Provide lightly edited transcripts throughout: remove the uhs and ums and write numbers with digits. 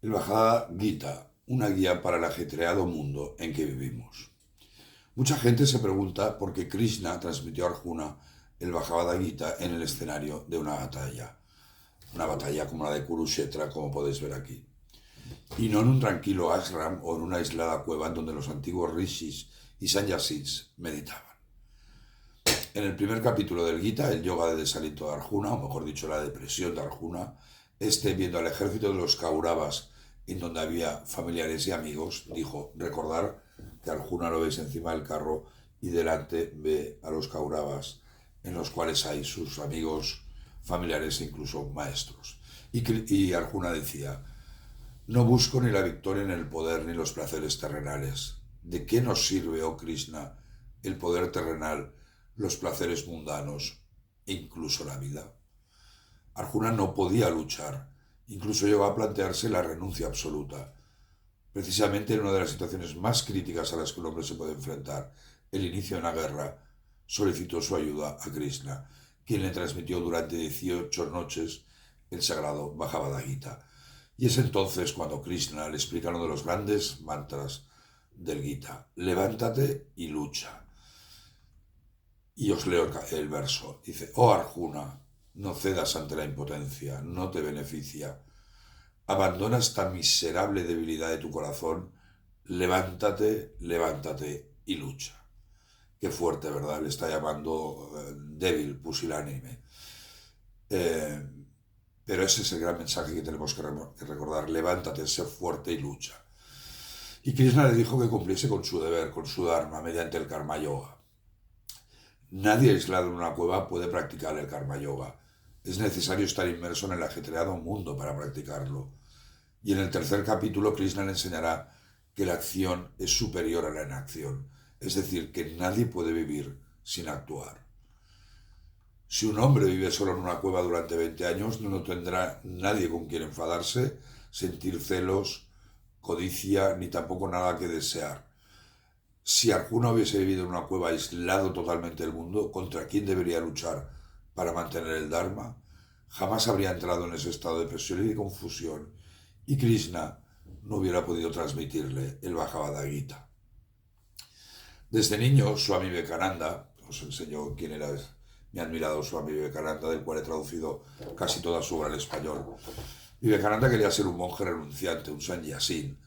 El Bhagavad Gita, una guía para el ajetreado mundo en que vivimos. Mucha gente se pregunta por qué Krishna transmitió a Arjuna el Bhagavad Gita en el escenario de una batalla como la de Kurukshetra, como podéis ver aquí, y no en un tranquilo ashram o en una aislada cueva en donde los antiguos rishis y sannyasis meditaban. En el primer capítulo del Gita, el yoga de desaliento de Arjuna, o mejor dicho, la depresión de Arjuna, viendo al ejército de los Kauravas, en donde había familiares y amigos, dijo: recordar que Arjuna lo ves encima del carro y delante ve a los Kauravas, en los cuales hay sus amigos, familiares e incluso maestros. Y Arjuna decía: no busco ni la victoria ni el poder ni los placeres terrenales. ¿De qué nos sirve, oh Krishna, el poder terrenal, los placeres mundanos e incluso la vida? Arjuna no podía luchar, incluso llegó a plantearse la renuncia absoluta. Precisamente en una de las situaciones más críticas a las que un hombre se puede enfrentar, el inicio de una guerra, solicitó su ayuda a Krishna, quien le transmitió durante 18 noches el sagrado Bhagavad Gita. Y es entonces cuando Krishna le explica uno de los grandes mantras del Gita: levántate y lucha. Y os leo el verso. Dice: oh Arjuna, no cedas ante la impotencia, no te beneficia. Abandona esta miserable debilidad de tu corazón, levántate, levántate y lucha. Qué fuerte, ¿verdad? Le está llamando débil, pusilánime. Eh, pero ese es el gran mensaje que tenemos que recordar: levántate, sé fuerte y lucha. Y Krishna le dijo que cumpliese con su deber, con su dharma, mediante el karma yoga. Nadie aislado en una cueva puede practicar el karma yoga. Es necesario estar inmerso en el ajetreado mundo para practicarlo. Y en el tercer capítulo, Krishna le enseñará que la acción es superior a la inacción, es decir, que nadie puede vivir sin actuar. Si un hombre vive solo en una cueva durante 20 años, no tendrá nadie con quien enfadarse, sentir celos, codicia, ni tampoco nada que desear. Si Arjuna hubiese vivido en una cueva aislado totalmente del mundo, ¿contra quién debería luchar para mantener el Dharma? Jamás habría entrado en ese estado de presión y de confusión, y Krishna no hubiera podido transmitirle el Bhagavad Gita. Desde niño, Swami Vivekananda os enseñó quién era mi admirado Swami Vivekananda, del cual he traducido casi toda su obra al español. Vivekananda quería ser un monje renunciante, un sannyasin,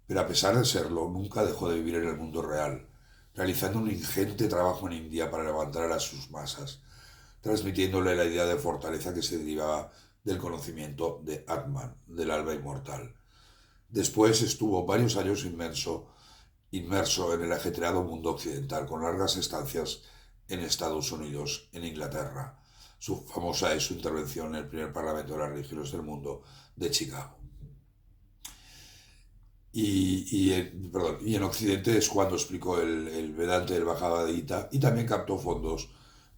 pero a pesar de serlo, nunca dejó de vivir en el mundo real, realizando un ingente trabajo en India para levantar a sus masas, transmitiéndole la idea de fortaleza que se derivaba del conocimiento de Atman, del alma inmortal. Después estuvo varios años inmerso en el ajetreado mundo occidental, con largas estancias en Estados Unidos, en Inglaterra. Famosa es su intervención en el primer Parlamento de las Religiones del Mundo de Chicago. Y en Occidente es cuando explicó el Vedanta del Bhagavad Gita, y también captó fondos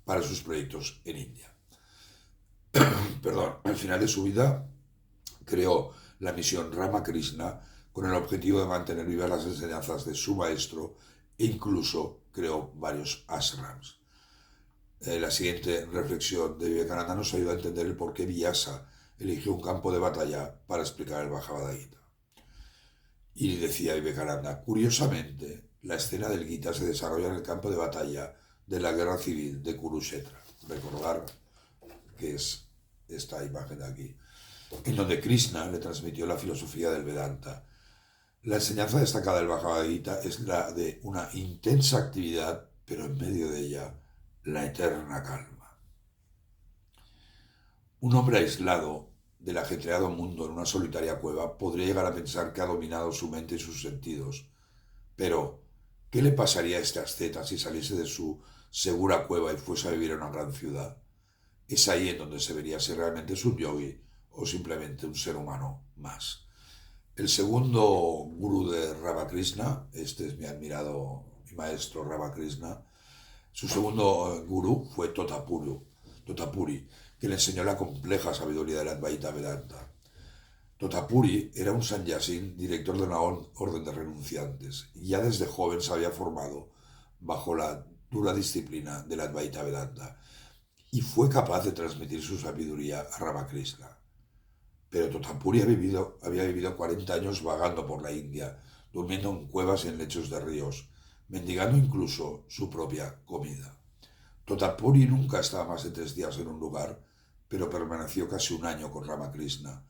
para sus proyectos en India. Al final de su vida creó la misión Ramakrishna con el objetivo de mantener vivas las enseñanzas de su maestro, e incluso creó varios ashrams. La siguiente reflexión de Vivekananda nos ayuda a entender el por qué Vyasa eligió un campo de batalla para explicar el Bhagavad Gita. Y decía Vivekananda: curiosamente, la escena del Gita se desarrolla en el campo de batalla de la guerra civil de Kurukshetra. Recordar que es esta imagen de aquí, en donde Krishna le transmitió la filosofía del Vedanta. La enseñanza destacada del Bhagavad Gita es la de una intensa actividad, pero en medio de ella, la eterna calma. Un hombre aislado del ajetreado mundo en una solitaria cueva podría llegar a pensar que ha dominado su mente y sus sentidos. Pero, ¿qué le pasaría a este asceta si saliese de su segura cueva y fuese a vivir en una gran ciudad? Es ahí en donde se vería si realmente es un yogi o simplemente un ser humano más. El segundo gurú de Ramakrishna, este es mi admirado, mi maestro Ramakrishna, su segundo gurú fue Totapuri, que le enseñó la compleja sabiduría del Advaita Vedanta. Totapuri era un sannyasin, director de una orden de renunciantes, y ya desde joven se había formado bajo la dura disciplina del Advaita Vedanta, y fue capaz de transmitir su sabiduría a Ramakrishna. pero Totapuri había vivido 40 años vagando por la India, durmiendo en cuevas y en lechos de ríos, mendigando incluso su propia comida. Totapuri nunca estaba más de 3 días en un lugar, pero permaneció casi un año con Ramakrishna,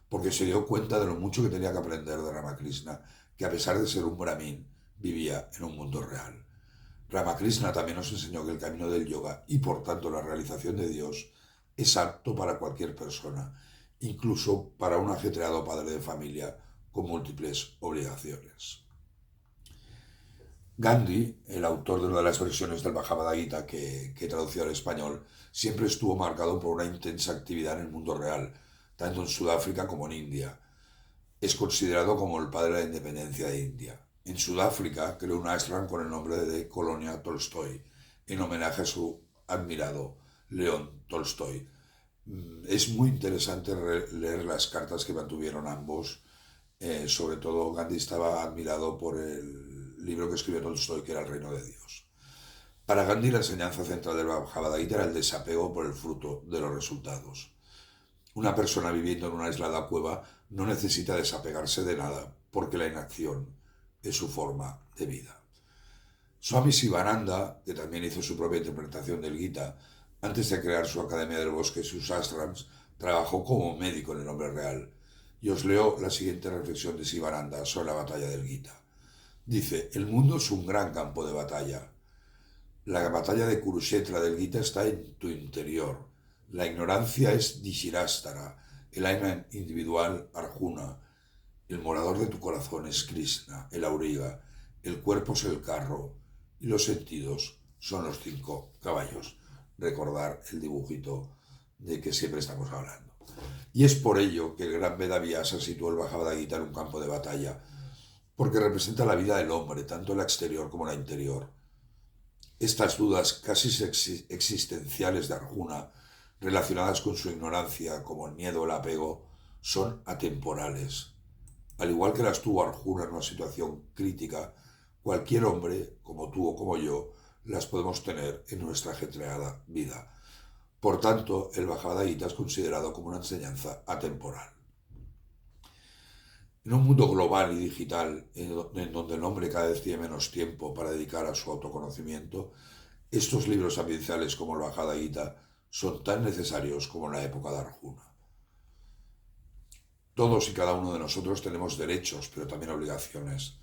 porque se dio cuenta de lo mucho que tenía que aprender de Ramakrishna, que a pesar de ser un brahmin, vivía en un mundo real. Ramakrishna también nos enseñó que el camino del yoga y por tanto la realización de Dios es apto para cualquier persona, incluso para un ajetreado padre de familia con múltiples obligaciones. Gandhi, el autor de una de las versiones del Bhagavad Gita que he traducido al español, siempre estuvo marcado por una intensa actividad en el mundo real, tanto en Sudáfrica como en India. Es considerado como el padre de la independencia de India. En Sudáfrica creó un ashram con el nombre de Colonia Tolstoy, en homenaje a su admirado León Tolstoy. Es muy interesante leer las cartas que mantuvieron ambos. Sobre todo Gandhi estaba admirado por el libro que escribió Tolstoy, que era El reino de Dios. Para Gandhi la enseñanza central del Bhagavad Gita era el desapego por el fruto de los resultados. Una persona viviendo en una aislada cueva no necesita desapegarse de nada, porque la inacción es su forma de vida. Swami Sivananda, que también hizo su propia interpretación del Gita, antes de crear su Academia del Bosque y sus ashrams, trabajó como médico en el hombre real. Y os leo la siguiente reflexión de Sivananda sobre la batalla del Gita. Dice, el mundo es un gran campo de batalla. La batalla de Kurukshetra del Gita está en tu interior. La ignorancia es Dishirastara, el alma individual Arjuna. El morador de tu corazón es Krishna, el auriga. El cuerpo es el carro y los sentidos son los 5 caballos. Recordar el dibujito de que siempre estamos hablando. Y es por ello que el gran Veda Vyasa situó el Bhagavad Gita en un campo de batalla, porque representa la vida del hombre, tanto la exterior como la interior. Estas dudas casi existenciales de Arjuna, relacionadas con su ignorancia, como el miedo o el apego, son atemporales. Al igual que las tuvo Arjuna en una situación crítica, cualquier hombre, como tú o como yo, las podemos tener en nuestra ajetreada vida. Por tanto, el Bhagavad Gita es considerado como una enseñanza atemporal. En un mundo global y digital, en donde el hombre cada vez tiene menos tiempo para dedicar a su autoconocimiento, estos libros sapienciales como el Bhagavad Gita son tan necesarios como en la época de Arjuna. Todos y cada uno de nosotros tenemos derechos, pero también obligaciones.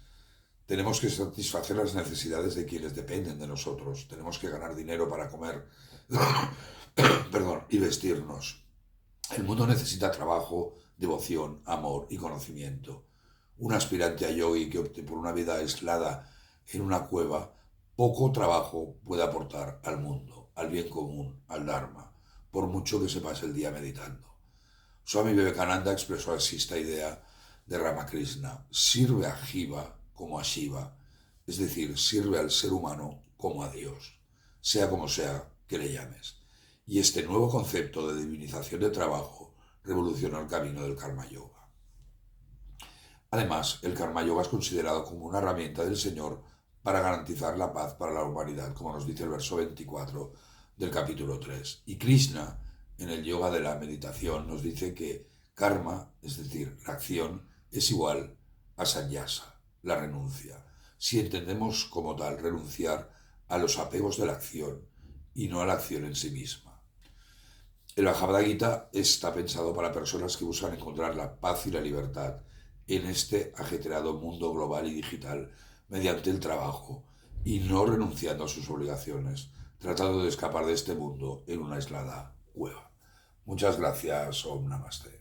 Tenemos que satisfacer las necesidades de quienes dependen de nosotros. Tenemos que ganar dinero para comer y vestirnos. El mundo necesita trabajo, devoción, amor y conocimiento. Un aspirante a yogi que opte por una vida aislada en una cueva, poco trabajo puede aportar al mundo, al bien común, al Dharma, por mucho que se pase el día meditando. Swami Vivekananda expresó así esta idea de Ramakrishna: sirve a Jiva como a Shiva, es decir, sirve al ser humano como a Dios, sea como sea que le llames. Y este nuevo concepto de divinización de trabajo revolucionó el camino del Karma Yoga. Además, el Karma Yoga es considerado como una herramienta del Señor para garantizar la paz para la humanidad, como nos dice el verso 24 del capítulo 3. Y Krishna, en el yoga de la meditación, nos dice que karma, es decir, la acción, es igual a sannyasa, la renuncia. Si entendemos como tal renunciar a los apegos de la acción y no a la acción en sí misma. El Bhagavad Gita está pensado para personas que buscan encontrar la paz y la libertad en este ajetreado mundo global y digital mediante el trabajo y no renunciando a sus obligaciones, tratando de escapar de este mundo en una aislada cueva. Muchas gracias. Om Namaste.